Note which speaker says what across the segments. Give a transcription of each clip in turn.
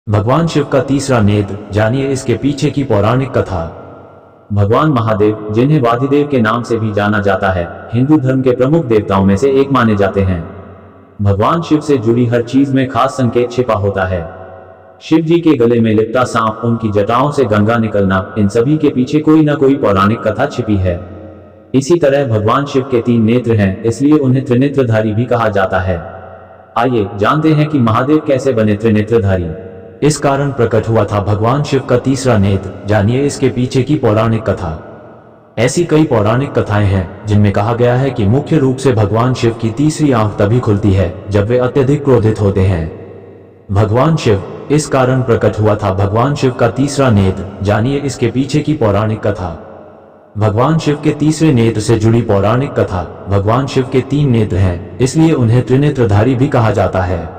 Speaker 1: भगवान शिव का तीसरा नेत्र, जानिए इसके पीछे की पौराणिक कथा। भगवान महादेव, जिन्हें वादिदेव के नाम से भी जाना जाता है, हिंदू धर्म के प्रमुख देवताओं में से एक माने जाते हैं। भगवान शिव से जुड़ी हर चीज में खास संकेत छिपा होता है। शिव जी के गले में लिपटा सांप, उनकी जटाओं से गंगा निकलना, इन सभी के पीछे कोई न कोई पौराणिक कथा छिपी है। इसी तरह भगवान शिव के 3 नेत्र हैं, इसलिए उन्हें त्रिनेत्रधारी भी कहा जाता है। आइए जानते हैं कि महादेव कैसे बने त्रिनेत्रधारी। इस कारण प्रकट हुआ था भगवान शिव का तीसरा नेत्र, जानिए इसके पीछे की पौराणिक कथा। ऐसी कई पौराणिक कथाएं हैं जिनमें कहा गया है कि मुख्य रूप से भगवान शिव की तीसरी आंख तभी खुलती है जब वे अत्यधिक क्रोधित होते हैं। भगवान शिव, इस कारण प्रकट हुआ था भगवान शिव का तीसरा नेत्र, जानिए इसके पीछे की पौराणिक कथा। भगवान शिव के तीसरे नेत्र से जुड़ी पौराणिक कथा। भगवान शिव के 3 नेत्र हैं, इसलिए उन्हें त्रिनेत्रधारी भी कहा जाता है।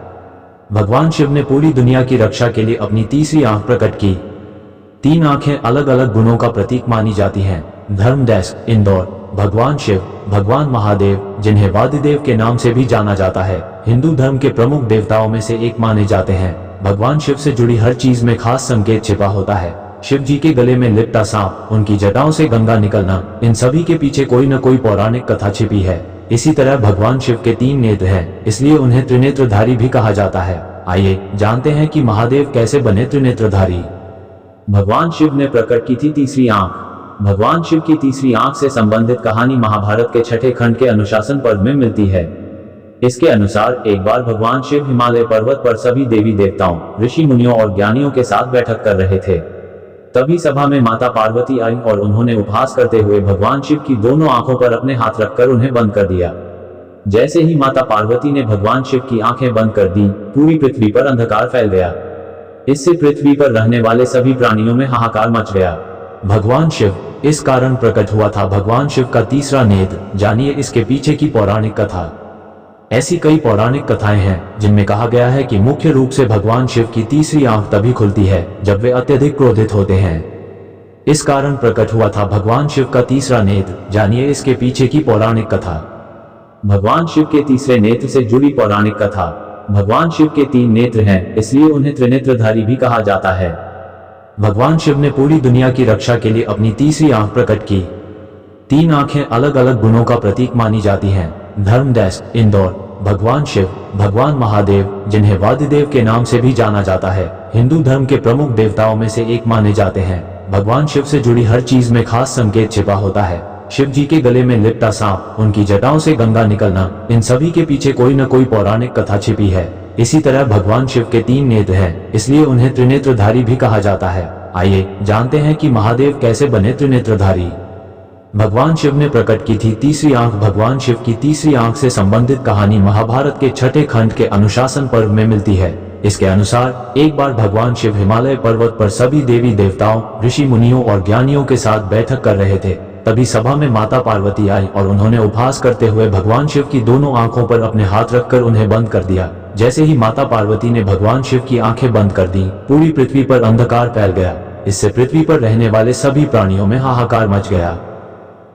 Speaker 1: भगवान शिव ने पूरी दुनिया की रक्षा के लिए अपनी तीसरी आंख प्रकट की। 3 आंखें अलग अलग गुणों का प्रतीक मानी जाती हैं। धर्म डेस्क, इंदौर। भगवान शिव, भगवान महादेव, जिन्हें वादिदेव के नाम से भी जाना जाता है, हिंदू धर्म के प्रमुख देवताओं में से एक माने जाते हैं। भगवान शिव से जुड़ी हर चीज में खास संकेत छिपा होता है। शिव जी के गले में लिपटा सांप, उनकी जटाओं से गंगा निकलना, इन सभी के पीछे कोई न कोई पौराणिक कथा छिपी है। इसी तरह भगवान शिव के 3 नेत्र हैं, इसलिए उन्हें त्रिनेत्रधारी भी कहा जाता है। आइए जानते हैं कि महादेव कैसे बने त्रिनेत्रधारी। भगवान शिव ने प्रकट की थी तीसरी आंख। भगवान शिव की तीसरी आंख से संबंधित कहानी महाभारत के 6ठे खंड के अनुशासन पर्व में मिलती है। इसके अनुसार एक बार भगवान शिव हिमालय पर्वत पर सभी देवी देवताओं, ऋषि मुनियों और ज्ञानियों के साथ बैठक कर रहे थे। तभी सभा में माता पार्वती आई और उन्होंने उपहास करते हुए भगवान शिव की दोनों आंखों पर अपने हाथ रखकर उन्हें बंद कर दिया। जैसे ही माता पार्वती ने भगवान शिव की आंखें बंद कर दी, पूरी पृथ्वी पर अंधकार फैल गया। इससे पृथ्वी पर रहने वाले सभी प्राणियों में हाहाकार मच गया। भगवान शिव, इस कारण प्रकट हुआ था भगवान शिव का तीसरा नेत्र, जानिए इसके पीछे की पौराणिक कथा। ऐसी कई पौराणिक कथाएं हैं जिनमें कहा गया है कि मुख्य रूप से भगवान शिव की तीसरी आंख तभी खुलती है जब वे अत्यधिक क्रोधित होते हैं। इस कारण प्रकट हुआ था भगवान शिव का तीसरा नेत्र, जानिए इसके पीछे की पौराणिक कथा। भगवान शिव के तीसरे नेत्र से जुड़ी पौराणिक कथा। भगवान शिव के 3 नेत्र हैं, इसलिए उन्हें त्रिनेत्रधारी भी कहा जाता है। भगवान शिव ने पूरी दुनिया की रक्षा के लिए अपनी तीसरी आंख प्रकट की। 3 आंखें अलग अलग गुणों का प्रतीक मानी जाती हैं। धर्म डेस्क, इंदौर। भगवान शिव, भगवान महादेव, जिन्हें वादिदेव के नाम से भी जाना जाता है, हिंदू धर्म के प्रमुख देवताओं में से एक माने जाते हैं। भगवान शिव से जुड़ी हर चीज में खास संकेत छिपा होता है। शिव जी के गले में लिपटा सांप, उनकी जटाओं से गंगा निकलना, इन सभी के पीछे कोई न कोई पौराणिक कथा छिपी है। इसी तरह भगवान शिव के 3 नेत्र हैं, इसलिए उन्हें त्रिनेत्रधारी भी कहा जाता है। आइए जानते हैं कि महादेव कैसे बने त्रिनेत्रधारी। भगवान शिव ने प्रकट की थी तीसरी आंख। भगवान शिव की तीसरी आंख से संबंधित कहानी महाभारत के 6ठे खंड के अनुशासन पर्व में मिलती है। इसके अनुसार एक बार भगवान शिव हिमालय पर्वत पर सभी देवी देवताओं, ऋषि मुनियों और ज्ञानियों के साथ बैठक कर रहे थे। तभी सभा में माता पार्वती आई और उन्होंने उपहास करते हुए भगवान शिव की दोनों आंखों पर अपने हाथ रखकर उन्हें बंद कर दिया। जैसे ही माता पार्वती ने भगवान शिव की आंखें बंद कर दी, पूरी पृथ्वी पर अंधकार फैल गया। इससे पृथ्वी पर रहने वाले सभी प्राणियों में हाहाकार मच गया।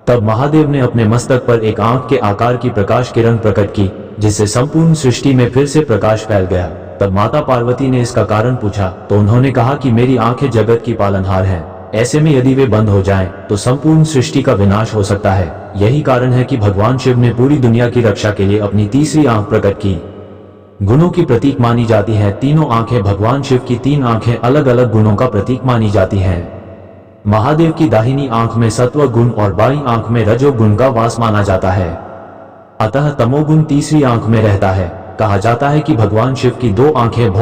Speaker 1: तब महादेव ने अपने मस्तक पर एक आंख के आकार की प्रकाश किरण प्रकट की, जिससे संपूर्ण सृष्टि में फिर से प्रकाश फैल गया। तब माता पार्वती ने इसका कारण पूछा तो उन्होंने कहा कि मेरी आंखें जगत की पालनहार हैं। ऐसे में यदि वे बंद हो जाएं, तो संपूर्ण सृष्टि का विनाश हो सकता है। यही कारण है कि भगवान शिव ने पूरी दुनिया की रक्षा के लिए अपनी तीसरी आंख प्रकट की। गुणों की प्रतीक मानी जाती है तीनों आंखें। भगवान शिव की 3 आंखें अलग अलग गुणों का प्रतीक मानी जाती हैं। महादेव की दाहिनी आंख में सत्व गुण और बाईं आंख में रजोगुण का वास माना जाता है। अतः तमोगुण तीसरी आंख में रहता है। कहा जाता है कि भगवान शिव की 2 आंखें बहुत